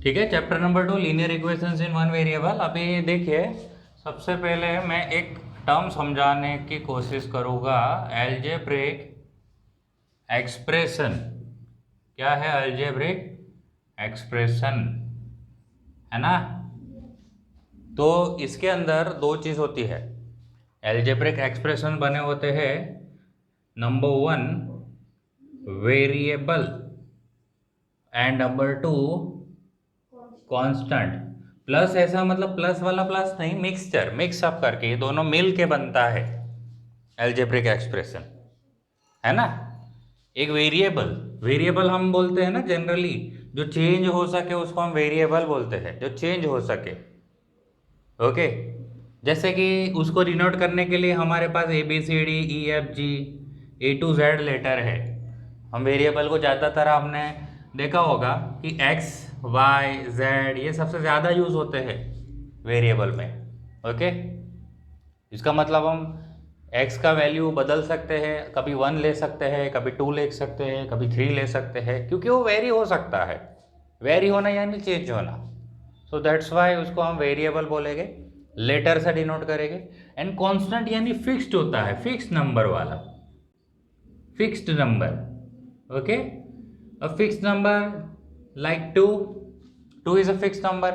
ठीक है, chapter number 2 linear equations in one variable. अभी देखिए, सबसे पहले मैं एक टर्म समझाने की कोशिश करूँगा, अलजेब्रिक एक्सप्रेशन। क्या है अलजेब्रिक एक्सप्रेशन, है ना। तो इसके अंदर दो चीज़ होती है। अलजेब्रिक एक्सप्रेशन बने होते हैं, number 1 variable and number 2 constant. Plus ऐसा मतलब प्लस वाला प्लस नहीं, मिक्सचर, मिक्स अप करके ये दोनों मिल के बनता है अलजेब्रिक एक्सप्रेशन, है ना। एक वेरिएबल, वेरिएबल हम बोलते हैं ना जनरली, जो चेंज हो सके उसको हम वेरिएबल बोलते हैं, जो चेंज हो सके। ओके, जैसे कि उसको डिनोट करने के लिए हमारे पास ABCDEFG A to Z letter है। हम वेरिएबल को ज़्यादातर आपने देखा होगा कि X Y Z ये सबसे ज़्यादा यूज़ होते हैं वेरिएबल में। ओके, इसका मतलब हम x का वैल्यू बदल सकते हैं, कभी 1 ले सकते हैं, कभी 2 ले सकते हैं, कभी 3 ले सकते हैं, क्योंकि वो वेरी हो सकता है। वेरी होना यानी चेंज होना, सो दैट्स वाई उसको हम वेरिएबल बोलेंगे, लेटर से डिनोट करेंगे। एंड कांस्टेंट यानी फिक्स्ड होता है, फिक्स्ड नंबर वाला, fixed number. Okay, a fixed number like 2 is a fixed number.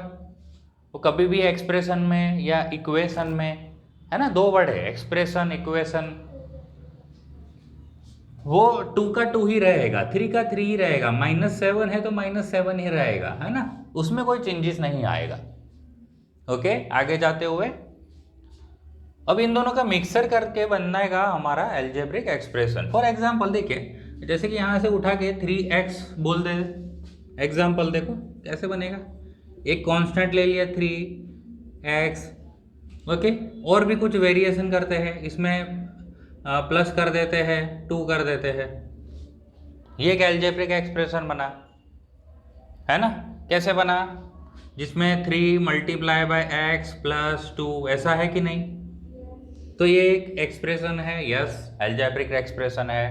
वो कभी भी एक्सप्रेशन में या इक्वेशन में, है ना, दो वर्ड है एक्सप्रेशन इक्वेशन, वो 2 का 2 ही रहेगा, 3 का 3 ही रहेगा, -7 है तो -7 ही रहेगा, है ना, उसमें कोई चेंजेस नहीं आएगा। ओके, आगे जाते हुए अब इन दोनों का मिक्सर करके बनना हमारा अलजेब्रिक एक्सप्रेशन। फॉर एग्जांपल देखिए, जैसे कि यहाँ से उठा के 3x बोल दे, एग्जांपल देखो कैसे बनेगा। एक कांस्टेंट ले लिया 3x। ओके, और भी कुछ वेरिएशन करते हैं इसमें, प्लस कर देते हैं, 2 कर देते हैं, ये एक अलजेब्रिक एक्सप्रेशन बना, है ना। कैसे बना, जिसमें 3 मल्टीप्लाई बाय x प्लस 2, ऐसा है कि नहीं। तो ये एक एक्सप्रेशन है, यस, अलजेब्रिक एक्सप्रेशन है।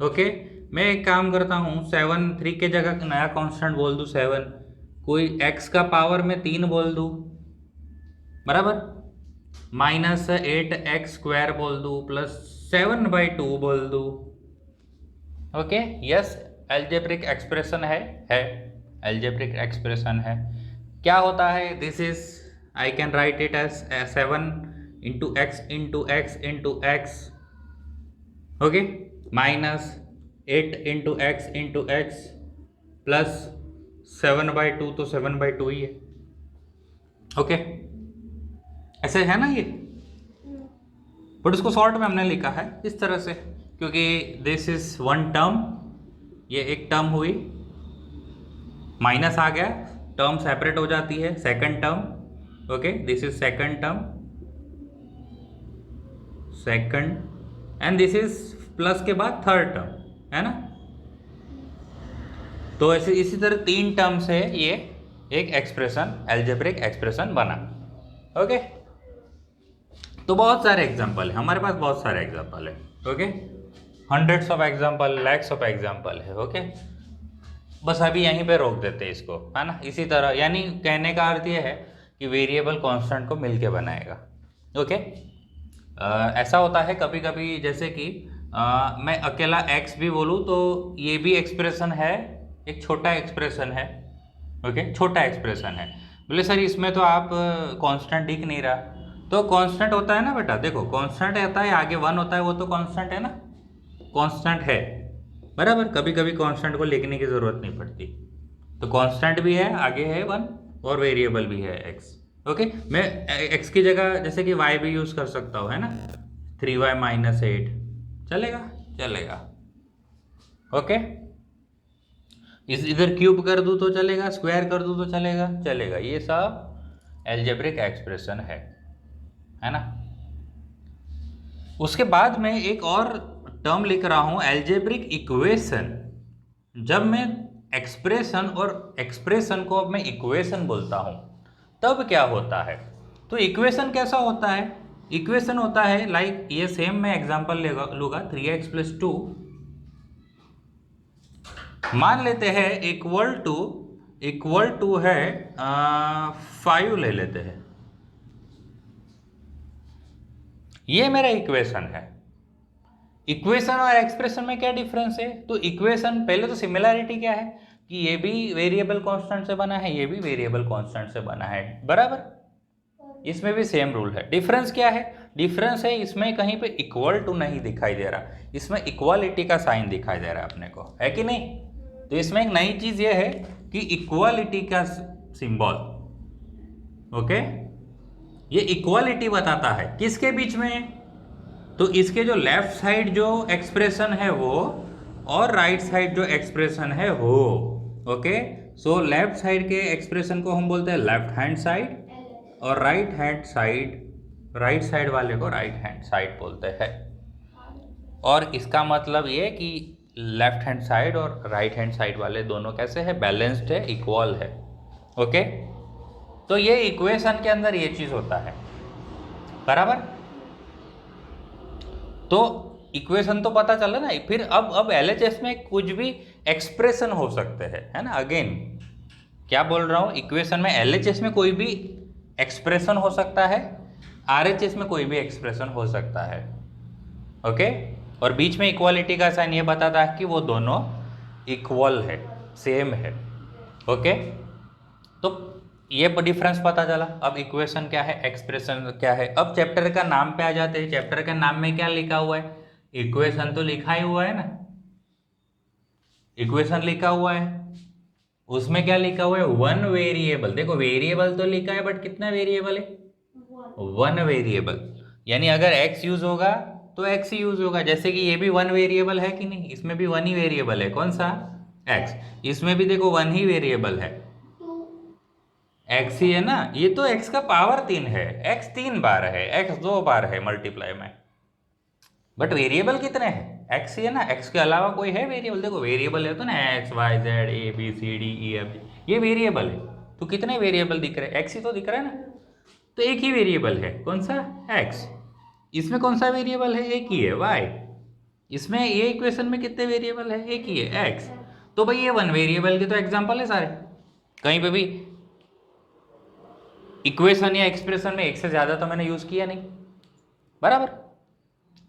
ओके, मैं एक काम करता हूँ, 7 3 के जगह नया कांस्टेंट बोल दूँ 7, कोई x का पावर में 3 बोल दूँ, बराबर, -8x² बोल दूँ, +7/2 बोल दूँ। ओके, यस, अलजेब्रिक एक्सप्रेशन है अलजेब्रिक एक्सप्रेशन है। क्या होता है, this is, I can write it as 7 into x into x into x, okay, -8 into x into x plus 7/2, तो 7/2 ही है। ओके, ऐसे है ना ये, बट उसको शॉर्ट में हमने लिखा है इस तरह से, क्योंकि दिस इज वन टर्म, ये एक टर्म हुई, माइनस आ गया, टर्म सेपरेट हो जाती है, second term. Okay, this is second term, second, and this is plus के बाद थर्ड टर्म, है ना। तो ऐसे इसी तरह 3 टर्म से ये एक एक्सप्रेशन, अलजेब्रिक एक्सप्रेशन बना। ओके, तो बहुत सारे एग्जांपल है हमारे पास, बहुत सारे एग्जांपल है। Okay, hundreds of example, lakhs of example है। ओके, बस अभी यहीं पे रोक देते हैं इसको, है ना। इसी तरह, यानी कहने का अर्थ ये है कि वेरिएबल कांस्टेंट को मिलके बनाएगा। ओके, ऐसा होता है कभी कभी, जैसे कि मैं अकेला x भी बोलूँ तो ये भी एक्सप्रेशन है, एक छोटा एक्सप्रेशन है। ओके, छोटा एक्सप्रेशन है। बोले सर इसमें तो आप कांस्टेंट दिख नहीं रहा, तो कांस्टेंट होता है ना बेटा, देखो कांस्टेंट आता है, आगे 1 होता है, वो तो कांस्टेंट है ना, कांस्टेंट है, बराबर। कभी कभी कांस्टेंट को लिखने की ज़रूरत नहीं पड़ती, तो कांस्टेंट भी है, आगे है 1, और वेरिएबल भी है x। ओके, मैं x की जगह जैसे कि y भी यूज़ कर सकता हूँ, है ना, 3y - 8, चलेगा, चलेगा। ओके, इस इधर क्यूब कर दूँ तो चलेगा, स्क्वायर कर दूँ तो चलेगा, चलेगा, ये सब अलजेब्रिक एक्सप्रेशन है ना। उसके बाद में एक और टर्म लिख रहा हूँ, अलजेब्रिक इक्वेशन। जब मैं एक्सप्रेशन और एक्सप्रेशन को अब मैं इक्वेशन बोलता हूँ, तब क्या होता है। तो इक्वेशन कैसा होता है, इक्वेशन होता है लाइक ये सेम, मैं एग्जांपल लूँगा 3x + 2 मान लेते हैं इक्वल टू इक्वल टू है 5 ले लेते हैं। ये मेरा इक्वेशन है। इक्वेशन और एक्सप्रेशन में क्या डिफरेंस है? तो इक्वेशन, पहले तो सिमिलैरिटी क्या है कि ये भी वेरिएबल कांस्टेंट से बना है, ये भी वेरिएबल कांस्टेंट से बना है, बराबर। इसमें भी सेम रूल है। डिफरेंस क्या है? डिफरेंस है इसमें कहीं पे इक्वल टू नहीं दिखाई दे रहा, इसमें इक्वालिटी का साइन दिखाई दे रहा है अपने को, है कि नहीं? तो इसमें एक नई चीज ये है कि इक्वालिटी का सिंबल, ओके, ये इक्वालिटी बताता है किसके बीच में? तो इसके जो लेफ्ट साइड जो एक्सप्रेशन है वो और राइट साइड जो एक्सप्रेशन है वो, ओके। सो लेफ्ट साइड के एक्सप्रेशन को हम बोलते हैं लेफ्ट हैंड साइड, और right hand side, right side वाले को राइट हैंड साइड बोलते हैं। और इसका मतलब ये कि लेफ्ट हैंड साइड और राइट हैंड साइड वाले दोनों कैसे है? बैलेंस्ड है, इक्वल है, ओके। तो ये इक्वेशन के अंदर ये चीज होता है, बराबर। तो इक्वेशन तो पता चला ना। फिर अब एलएचएस में कुछ भी एक्सप्रेशन हो सकते हैं, है ना। अगेन क्या बोल रहा हूं, इक्वेशन में एलएचएस में कोई भी एक्सप्रेशन हो सकता है, आरएचएस में कोई भी एक्सप्रेशन हो सकता है, ओके। और बीच में इक्वालिटी का साइन ये बताता है कि वो दोनों इक्वल है, सेम है, ओके। तो ये डिफरेंस पता चला। अब इक्वेशन क्या है, एक्सप्रेशन क्या है। अब चैप्टर का नाम पे आ जाते हैं। चैप्टर के नाम में क्या लिखा हुआ है? इक्वेशन तो लिखा ही हुआ है ना, इक्वेशन लिखा हुआ है। उसमें क्या लिखा हुआ है? One variable. देखो वेरिएबल तो लिखा है, बट कितना वेरिएबल है? One variable. यानी अगर x यूज होगा तो x ही यूज होगा। जैसे कि ये भी वन वेरिएबल है कि नहीं? इसमें भी वन ही वेरिएबल है। कौन सा? x। इसमें भी देखो वन ही वेरिएबल है, x ही है ना। ये तो x का पावर 3 है, x 3 बार है, x 2 बार है मल्टीप्लाई में, बट वेरिएबल कितने हैं? x ही है ना। x के अलावा कोई है वेरिएबल? देखो वेरिएबल है तो ना x y z a b c d e f, ये वेरिएबल है। तो कितने वेरिएबल दिख रहे हैं? x ही तो दिख रहा है ना। तो एक ही वेरिएबल है, कौन सा? x। इसमें कौन सा वेरिएबल है? एक ही है, y। इसमें ये इक्वेशन में कितने वेरिएबल है? एक ही है, x। तो भाई ये वन वेरिएबल के तो एग्जाम्पल है सारे। कहीं पे भी इक्वेशन या एक्सप्रेशन में एक से ज्यादा तो मैंने यूज किया नहीं, बराबर।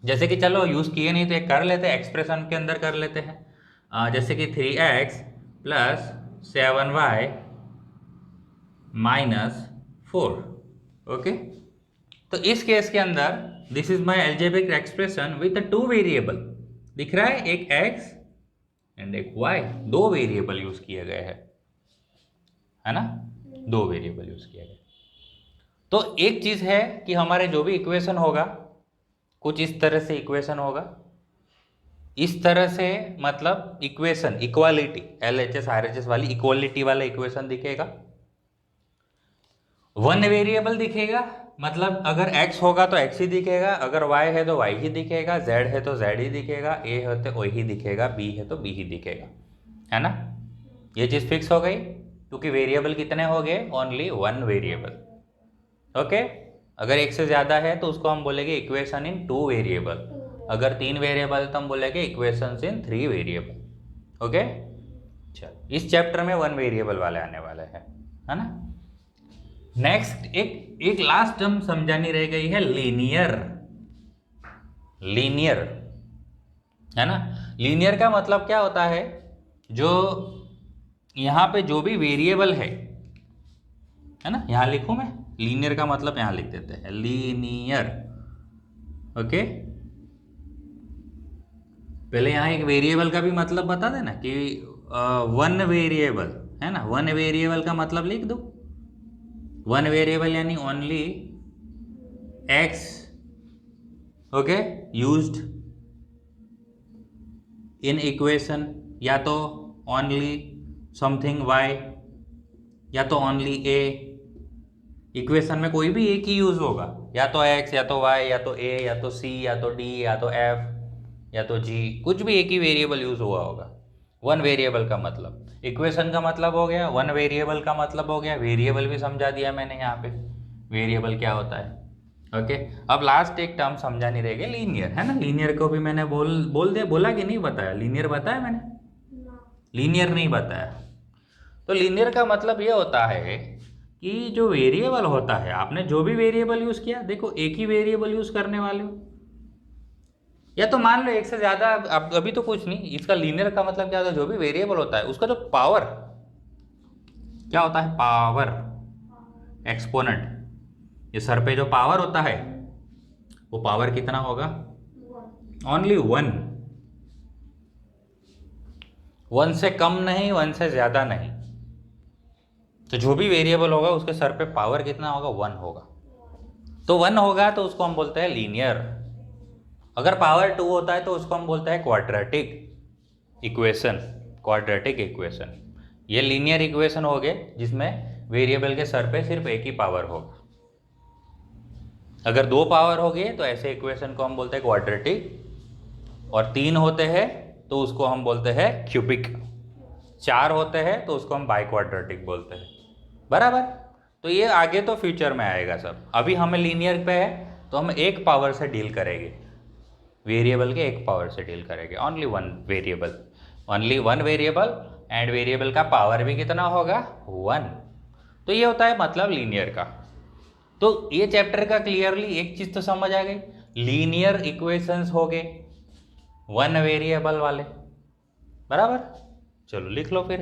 जैसे कि चलो यूज किए नहीं तो एक कर लेते हैं, एक्सप्रेशन के अंदर कर लेते हैं। जैसे कि 3x plus 7y minus 4, okay. तो इस केस के अंदर this is my algebraic expression with two variable. दिख रहा है, एक x एंड एक y, दो वेरिएबल यूज किए गए हैं, है ना। दो वेरिएबल यूज किए गए। तो एक चीज है कि हमारे जो भी इक्वेशन होगा कुछ इस तरह से इक्वेशन होगा, इस तरह से, मतलब इक्वेशन इक्वालिटी, एलएचएस आरएचएस वाली इक्वालिटी वाला इक्वेशन दिखेगा। वन वेरिएबल दिखेगा, मतलब अगर x होगा तो x ही दिखेगा, अगर y है तो y ही दिखेगा, z है तो z ही दिखेगा, a है तो a ही दिखेगा, b है तो b ही दिखेगा, है ना। ये चीज फिक्स हो गई क्योंकि वेरिएबल कितने हो गए? Only one variable, okay. अगर एक से ज्यादा है तो उसको हम बोलेंगे इक्वेशन इन टू वेरिएबल। अगर 3 वेरिएबल तो हम बोलेंगे इक्वेशंस इन 3 वेरिएबल, ओके। चलो इस चैप्टर में वन वेरिएबल वाले आने वाले हैं, है ना। नेक्स्ट एक लास्ट टर्म समझानी रह गई है, लीनियर। लीनियर, है ना। लीनियर का मतलब क्या होता है? जो यहाँ पे जो भी वेरिएबल है ना, यहाँ लिखूं मैं, लीनियर का मतलब यहाँ लिख देते हैं, लीनियर, ओके। पहले यहाँ एक वेरिएबल का भी मतलब बता देना कि वन वेरिएबल, है ना। वन वेरिएबल का मतलब लिख दो। वन वेरिएबल यानी only x, okay, used in equation, या तो ओनली समथिंग y, या तो ओनली a। इक्वेशन में कोई भी एक ही यूज होगा, या तो x, या तो y, या तो a, या तो c, या तो d, या तो f, या तो g, कुछ भी एक ही वेरिएबल यूज हुआ होगा। वन वेरिएबल का मतलब, इक्वेशन का मतलब हो गया, वन वेरिएबल का मतलब हो गया। वेरिएबल भी समझा दिया मैंने यहाँ पे, वेरिएबल क्या होता है, ओके। अब लास्ट एक टर्म समझानी रहेगी, लीनियर, है ना। लीनियर को भी मैंने बोला कि नहीं बताया? लीनियर बताया मैंने? लीनियर नहीं बताया। तो लीनियर का मतलब ये होता है कि जो वेरिएबल होता है, आपने जो भी वेरिएबल यूज किया, देखो एक ही वेरिएबल यूज करने वाले हो, या तो मान लो एक से ज्यादा, अब अभी तो कुछ नहीं। इसका लीनियर का मतलब क्या होता है, जो भी वेरिएबल होता है उसका जो पावर क्या होता है, पावर एक्सपोनेंट, ये सर पे जो पावर होता है वो पावर कितना होगा, ओनली वन, वन से कम नहीं, वन से ज्यादा नहीं। तो जो भी वेरिएबल होगा उसके सर पे पावर कितना होगा, वन होगा। तो वन होगा तो उसको हम बोलते हैं लीनियर। अगर पावर टू होता है तो उसको हम बोलते हैं क्वाड्रेटिक इक्वेशन, क्वाड्रेटिक इक्वेशन। ये लीनियर इक्वेशन हो गए जिसमें वेरिएबल के सर पे सिर्फ एक ही पावर होगा। अगर दो पावर हो गए तो ऐसे इक्वेशन को हम बोलते हैं क्वाड्रेटिक, और तीन होते हैं तो उसको हम बोलते हैं क्यूबिक, चार होते हैं तो उसको हम बाई क्वाड्रेटिक बोलते हैं, बराबर। तो ये आगे तो फ्यूचर में आएगा सब, अभी हमें लीनियर पे है तो हम एक पावर से डील करेंगे, वेरिएबल के एक पावर से डील करेंगे, only one variable, only one variable, and variable का पावर भी कितना होगा, वन। तो ये होता है मतलब लीनियर का। तो ये चैप्टर का क्लियरली एक चीज तो समझ आ गई, लीनियर इक्वेशंस हो गए वन वेरिएबल वाले, बराबर। चलो लिख लो फिर।